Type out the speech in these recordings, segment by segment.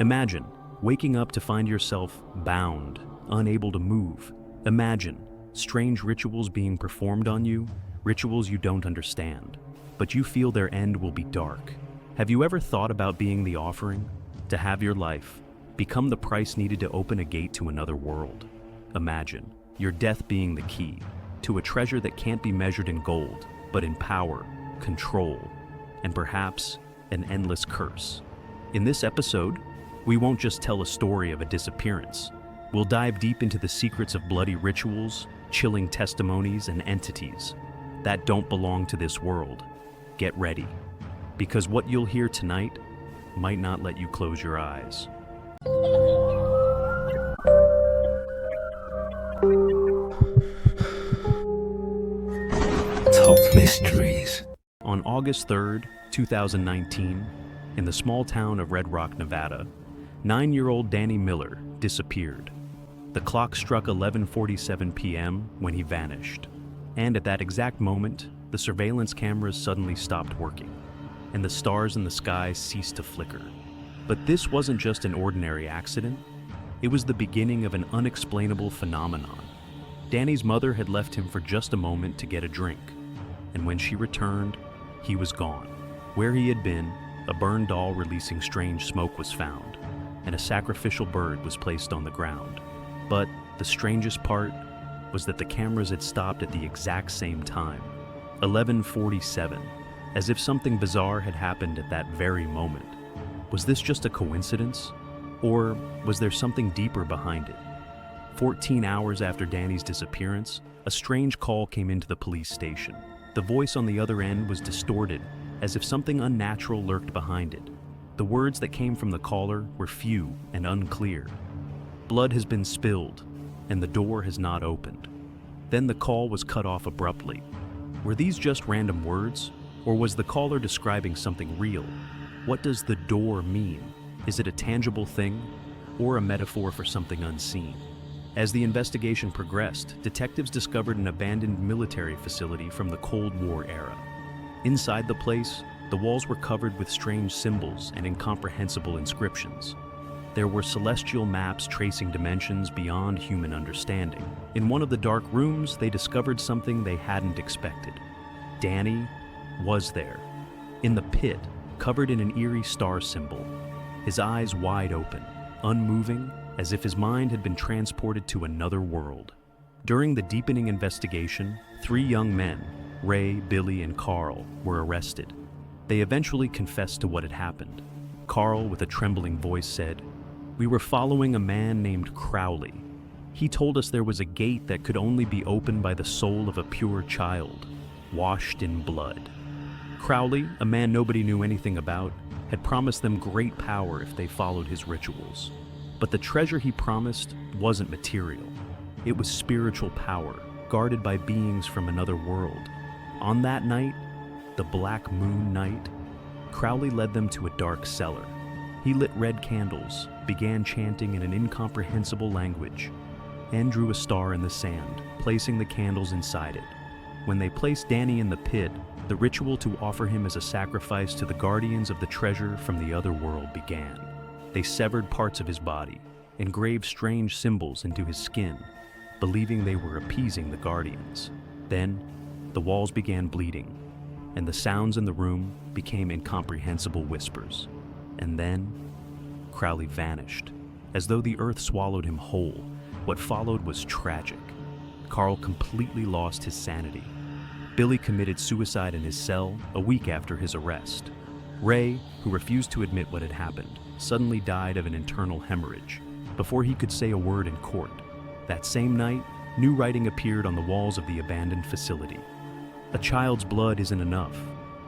Imagine waking up to find yourself bound, unable to move. Imagine strange rituals being performed on you, rituals you don't understand, but you feel their end will be dark. Have you ever thought about being the offering? To have your life become the price needed to open a gate to another world? Imagine your death being the key to a treasure that can't be measured in gold, but in power, control, and perhaps an endless curse. In this episode, we won't just tell a story of a disappearance. We'll dive deep into the secrets of bloody rituals, chilling testimonies, and entities that don't belong to this world. Get ready, because what you'll hear tonight might not let you close your eyes. Top Mysteries. On August 3rd, 2019, in the small town of Red Rock, Nevada, 9-year-old Danny Miller disappeared. The clock struck 11:47 p.m. when he vanished. And at that exact moment, the surveillance cameras suddenly stopped working, and the stars in the sky ceased to flicker. But this wasn't just an ordinary accident. It was the beginning of an unexplainable phenomenon. Danny's mother had left him for just a moment to get a drink, and when she returned, he was gone. Where he had been, a burned doll releasing strange smoke was found, and a sacrificial bird was placed on the ground. But the strangest part was that the cameras had stopped at the exact same time, 11:47, as if something bizarre had happened at that very moment. Was this just a coincidence, or was there something deeper behind it? 14 hours after Danny's disappearance, a strange call came into the police station. The voice on the other end was distorted, as if something unnatural lurked behind it. The words that came from the caller were few and unclear. Blood has been spilled, and the door has not opened. Then the call was cut off abruptly. Were these just random words, or was the caller describing something real? What does the door mean? Is it a tangible thing, or a metaphor for something unseen? As the investigation progressed, detectives discovered an abandoned military facility from the Cold War era. Inside the place, the walls were covered with strange symbols and incomprehensible inscriptions. There were celestial maps tracing dimensions beyond human understanding. In one of the dark rooms, they discovered something they hadn't expected. Danny was there, in the pit, covered in an eerie star symbol, his eyes wide open, unmoving, as if his mind had been transported to another world. During the deepening investigation, 3 young men, Ray, Billy, and Carl, were arrested. They eventually confessed to what had happened. Carl, with a trembling voice, said, "We were following a man named Crowley. He told us there was a gate that could only be opened by the soul of a pure child, washed in blood." Crowley, a man nobody knew anything about, had promised them great power if they followed his rituals. But the treasure he promised wasn't material. It was spiritual power, guarded by beings from another world. On that night, the Black Moon Night, Crowley led them to a dark cellar. He lit red candles, began chanting in an incomprehensible language, and drew a star in the sand, placing the candles inside it. When they placed Danny in the pit, the ritual to offer him as a sacrifice to the guardians of the treasure from the other world began. They severed parts of his body, engraved strange symbols into his skin, believing they were appeasing the guardians. Then, the walls began bleeding, and the sounds in the room became incomprehensible whispers. And then, Crowley vanished, as though the earth swallowed him whole. What followed was tragic. Carl completely lost his sanity. Billy committed suicide in his cell a week after his arrest. Ray, who refused to admit what had happened, suddenly died of an internal hemorrhage before he could say a word in court. That same night, new writing appeared on the walls of the abandoned facility. "A child's blood isn't enough.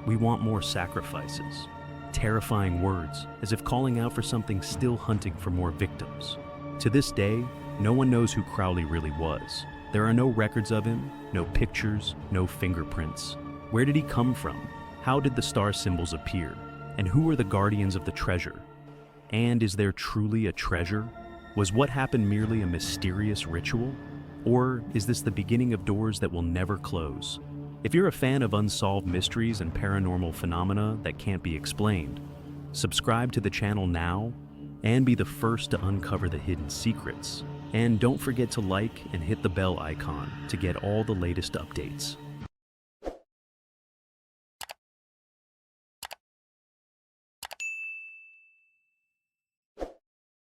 We want more sacrifices." Terrifying words, as if calling out for something still hunting for more victims. To this day, no one knows who Crowley really was. There are no records of him, no pictures, no fingerprints. Where did he come from? How did the star symbols appear? And who are the guardians of the treasure? And is there truly a treasure? Was what happened merely a mysterious ritual? Or is this the beginning of doors that will never close? If you're a fan of unsolved mysteries and paranormal phenomena that can't be explained, subscribe to the channel now and be the first to uncover the hidden secrets. And don't forget to like and hit the bell icon to get all the latest updates.